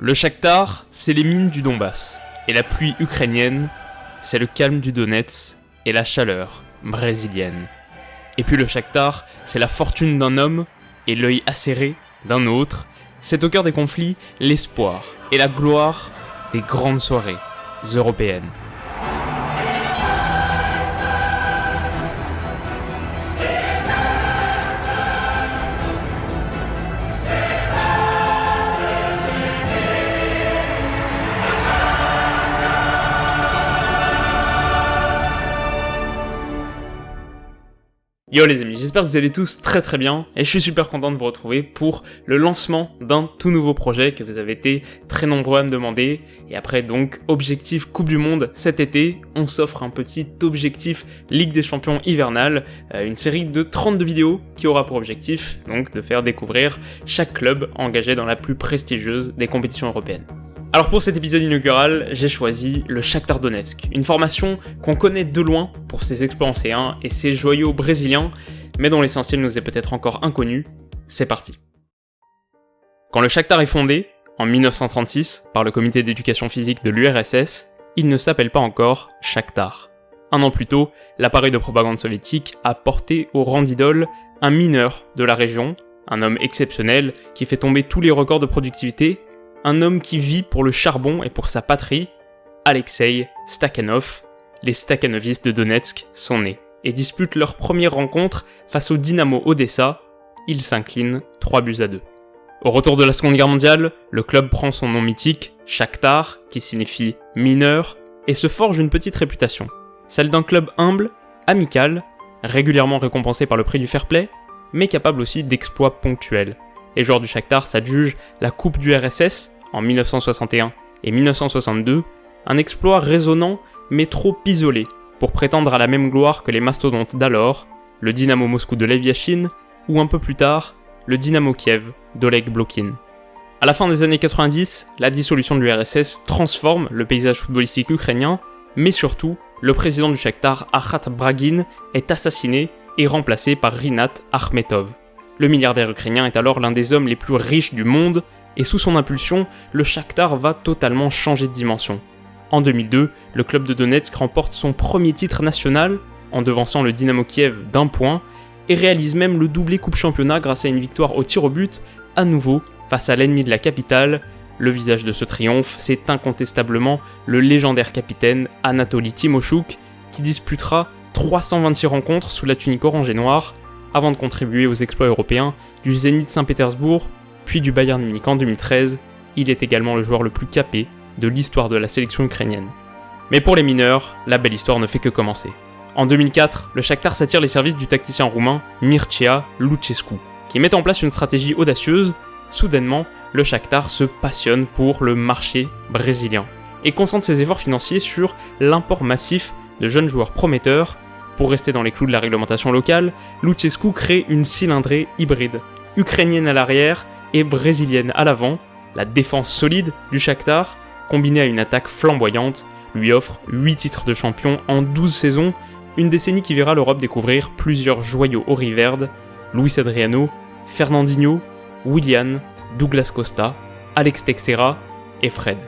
Le Shakhtar, c'est les mines du Donbass, et la pluie ukrainienne, c'est le calme du Donetsk et la chaleur brésilienne. Et puis le Shakhtar, c'est la fortune d'un homme et l'œil acéré d'un autre. C'est au cœur des conflits l'espoir et la gloire des grandes soirées européennes. Yo les amis, j'espère que vous allez tous très bien et je suis super content de vous retrouver pour le lancement d'un tout nouveau projet que vous avez été très nombreux à me demander. Et après donc objectif Coupe du Monde cet été, on s'offre un petit objectif Ligue des Champions hivernale, une série de 32 vidéos qui aura pour objectif donc de faire découvrir chaque club engagé dans la plus prestigieuse des compétitions européennes. Alors pour cet épisode inaugural, j'ai choisi le Shakhtar Donetsk, une formation qu'on connaît de loin pour ses exploits en C1 et ses joyaux brésiliens, mais dont l'essentiel nous est peut-être encore inconnu. C'est parti. Quand le Shakhtar est fondé, en 1936, par le comité d'éducation physique de l'URSS, il ne s'appelle pas encore Shakhtar. Un an plus tôt, l'appareil de propagande soviétique a porté au rang d'idole un mineur de la région, un homme exceptionnel qui fait tomber tous les records de productivité, un homme qui vit pour le charbon et pour sa patrie, Alexei Stakhanov. Les Stakhanovistes de Donetsk sont nés et disputent leur première rencontre face au Dynamo Odessa. Ils s'inclinent 3-2. Au retour de la Seconde Guerre mondiale, le club prend son nom mythique, Shakhtar, qui signifie mineur, et se forge une petite réputation, celle d'un club humble, amical, régulièrement récompensé par le prix du fair play, mais capable aussi d'exploits ponctuels. Les joueurs du Shakhtar s'adjugent la Coupe du RSS en 1961 et 1962, un exploit résonnant mais trop isolé pour prétendre à la même gloire que les mastodontes d'alors, le Dynamo Moscou de Lev Yashin ou un peu plus tard, le Dynamo Kiev d'Oleg Blokhin. À la fin des années 90, la dissolution de l'URSS transforme le paysage footballistique ukrainien, mais surtout, le président du Shakhtar, Akhat Bragin, est assassiné et remplacé par Rinat Akhmetov. Le milliardaire ukrainien est alors l'un des hommes les plus riches du monde, et sous son impulsion, le Shakhtar va totalement changer de dimension. En 2002, le club de Donetsk remporte son premier titre national, en devançant le Dynamo Kiev d'1 point, et réalise même le doublé Coupe Championnat grâce à une victoire au tir au but, à nouveau face à l'ennemi de la capitale. Le visage de ce triomphe, c'est incontestablement le légendaire capitaine Anatoly Timoshuk, qui disputera 326 rencontres sous la tunique orange et noire, avant de contribuer aux exploits européens du Zénith Saint-Pétersbourg, puis du Bayern Munich en 2013, il est également le joueur le plus capé de l'histoire de la sélection ukrainienne. Mais pour les mineurs, la belle histoire ne fait que commencer. En 2004, le Shakhtar s'attire les services du tacticien roumain Mircea Lucescu, qui met en place une stratégie audacieuse. Soudainement, le Shakhtar se passionne pour le marché brésilien et concentre ses efforts financiers sur l'import massif de jeunes joueurs prometteurs. Pour rester dans les clous de la réglementation locale, Lucescu crée une cylindrée hybride, ukrainienne à l'arrière et brésilienne à l'avant. La défense solide du Shakhtar, combinée à une attaque flamboyante, lui offre 8 titres de champion en 12 saisons, une décennie qui verra l'Europe découvrir plusieurs joyaux auriverdes, Luis Adriano, Fernandinho, Willian, Douglas Costa, Alex Teixeira et Fred.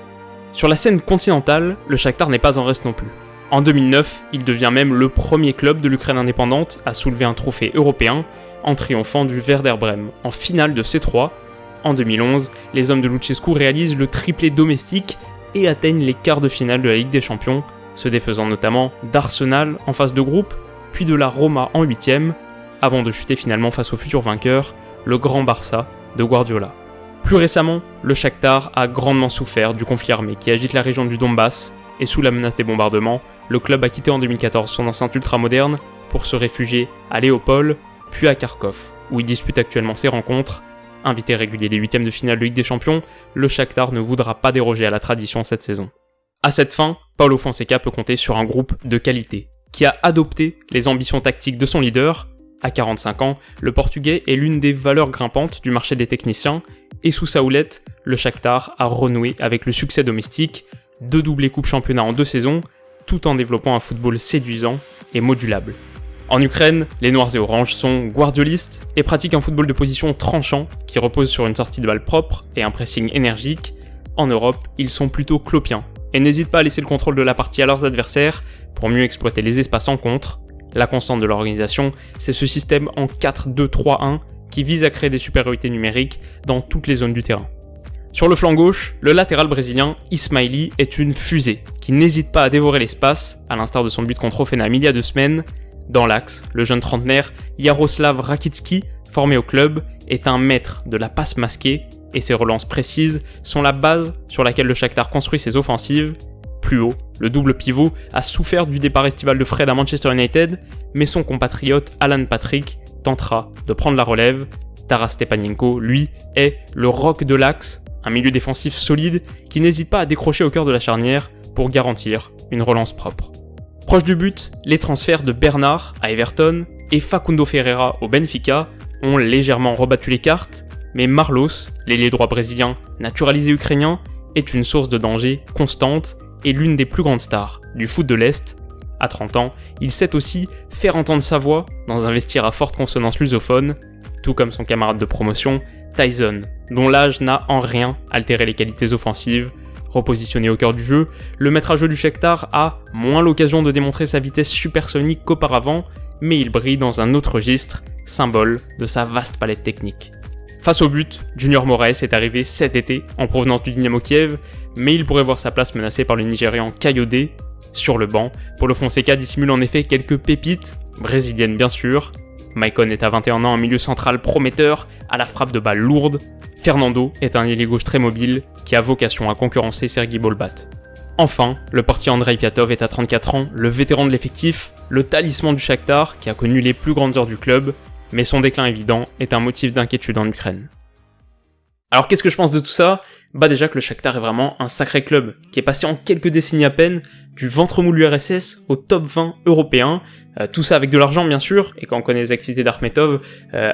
Sur la scène continentale, le Shakhtar n'est pas en reste non plus. En 2009, il devient même le premier club de l'Ukraine indépendante à soulever un trophée européen en triomphant du Werder Brême en finale de C3. En 2011, les hommes de Lucescu réalisent le triplé domestique et atteignent les quarts de finale de la Ligue des Champions, se défaisant notamment d'Arsenal en phase de groupe, puis de la Roma en 8ème, avant de chuter finalement face au futur vainqueur, le Grand Barça de Guardiola. Plus récemment, le Shakhtar a grandement souffert du conflit armé qui agite la région du Donbass, et sous la menace des bombardements, le club a quitté en 2014 son enceinte ultramoderne pour se réfugier à Léopold, puis à Kharkov, où il dispute actuellement ses rencontres. Invité régulier des 8ème de finale de Ligue des Champions, le Shakhtar ne voudra pas déroger à la tradition cette saison. À cette fin, Paulo Fonseca peut compter sur un groupe de qualité, qui a adopté les ambitions tactiques de son leader. À 45 ans, le Portugais est l'une des valeurs grimpantes du marché des techniciens, et sous sa houlette, le Shakhtar a renoué avec le succès domestique, 2 doublés Coupe Championnat en 2 saisons, tout en développant un football séduisant et modulable. En Ukraine, les Noirs et Oranges sont guardiolistes et pratiquent un football de position tranchant qui repose sur une sortie de balle propre et un pressing énergique. en Europe, ils sont plutôt clopiens et n'hésitent pas à laisser le contrôle de la partie à leurs adversaires pour mieux exploiter les espaces en contre. La constante de l'organisation, c'est ce système en 4-2-3-1 qui vise à créer des supériorités numériques dans toutes les zones du terrain. Sur le flanc gauche, le latéral brésilien Ismaili est une fusée qui n'hésite pas à dévorer l'espace, à l'instar de son but contre Hoffenheim il y a 2 semaines. Dans l'axe, le jeune trentenaire Jaroslav Rakicki, formé au club, est un maître de la passe masquée et ses relances précises sont la base sur laquelle le Shakhtar construit ses offensives. Plus haut, le double pivot a souffert du départ estival de Fred à Manchester United, mais son compatriote Alan Patrick tentera de prendre la relève. Taras Stepanenko, lui, est le roc de l'axe, un milieu défensif solide qui n'hésite pas à décrocher au cœur de la charnière pour garantir une relance propre. Proche du but, les transferts de Bernard à Everton et Facundo Ferreira au Benfica ont légèrement rebattu les cartes, mais Marlos, l'ailier droit brésilien naturalisé ukrainien, est une source de danger constante et l'une des plus grandes stars du foot de l'Est. À 30 ans, il sait aussi faire entendre sa voix dans un vestiaire à forte consonance lusophone, tout comme son camarade de promotion, Tyson, dont l'âge n'a en rien altéré les qualités offensives. Repositionné au cœur du jeu, le maître à jeu du Shakhtar a moins l'occasion de démontrer sa vitesse supersonique qu'auparavant, mais il brille dans un autre registre, symbole de sa vaste palette technique. Face au but, Junior Moraes est arrivé cet été en provenance du Dynamo Kiev, mais il pourrait voir sa place menacée par le Nigérian Kayode. Sur le banc, Paulo Fonseca dissimule en effet quelques pépites, brésiliennes bien sûr. Maicon est à 21 ans un milieu central prometteur, à la frappe de balle lourde. Fernando est un ailier gauche très mobile, qui a vocation à concurrencer Sergi Bolbat. Enfin, le portier Andrei Piatov est à 34 ans, le vétéran de l'effectif, le talisman du Shakhtar qui a connu les plus grandes heures du club, mais son déclin évident est un motif d'inquiétude en Ukraine. Alors qu'est-ce que je pense de tout ça ? Déjà que le Shakhtar est vraiment un sacré club, qui est passé en quelques décennies à peine du ventre mou de l'URSS au top 20 européen, tout ça avec de l'argent bien sûr, et quand on connaît les activités d'Akhmetov,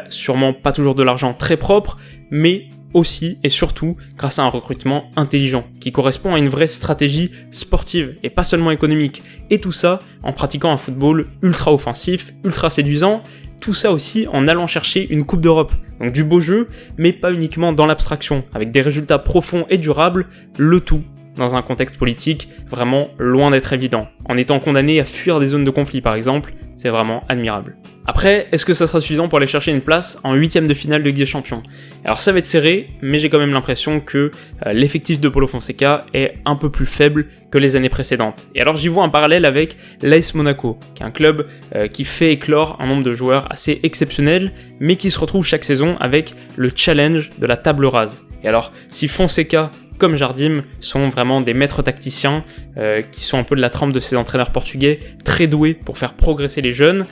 sûrement pas toujours de l'argent très propre, mais aussi et surtout grâce à un recrutement intelligent, qui correspond à une vraie stratégie sportive et pas seulement économique, et tout ça en pratiquant un football ultra offensif, ultra séduisant, tout ça aussi en allant chercher une Coupe d'Europe. Donc du beau jeu, mais pas uniquement dans l'abstraction, avec des résultats profonds et durables, le tout dans un contexte politique vraiment loin d'être évident. En étant condamné à fuir des zones de conflit par exemple, c'est vraiment admirable. Après, est-ce que ça sera suffisant pour aller chercher une place en 8ème de finale de Ligue des Champions ? Alors ça va être serré, mais j'ai quand même l'impression que l'effectif de Paulo Fonseca est un peu plus faible que les années précédentes. Et alors j'y vois un parallèle avec l'AS Monaco, qui est un club qui fait éclore un nombre de joueurs assez exceptionnel, mais qui se retrouve chaque saison avec le challenge de la table rase. Et alors, si Fonseca comme Jardim sont vraiment des maîtres tacticiens, qui sont un peu de la trempe de ces entraîneurs portugais, très doués pour faire progresser les jeunes,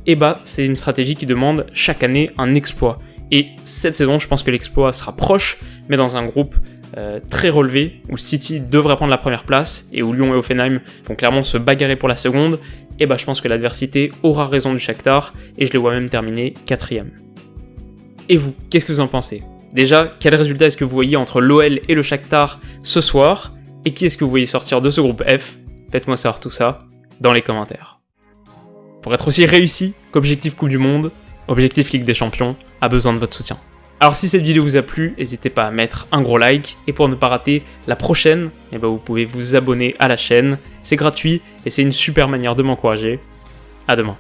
et c'est une stratégie qui demande chaque année un exploit. Et cette saison, je pense que l'exploit sera proche, mais dans un groupe très relevé, où City devrait prendre la première place, et où Lyon et Hoffenheim vont clairement se bagarrer pour la seconde, et je pense que l'adversité aura raison du Shakhtar, et je les vois même terminer 4ème. Et vous, qu'est-ce que vous en pensez ? Déjà, quel résultat est-ce que vous voyez entre l'OL et le Shakhtar ce soir ? Et qui est-ce que vous voyez sortir de ce groupe F ? Faites-moi savoir tout ça dans les commentaires. Pour être aussi réussi qu'Objectif Coupe du Monde, Objectif Ligue des Champions a besoin de votre soutien. Alors si cette vidéo vous a plu, n'hésitez pas à mettre un gros like, et pour ne pas rater la prochaine, vous pouvez vous abonner à la chaîne, c'est gratuit et c'est une super manière de m'encourager. À demain.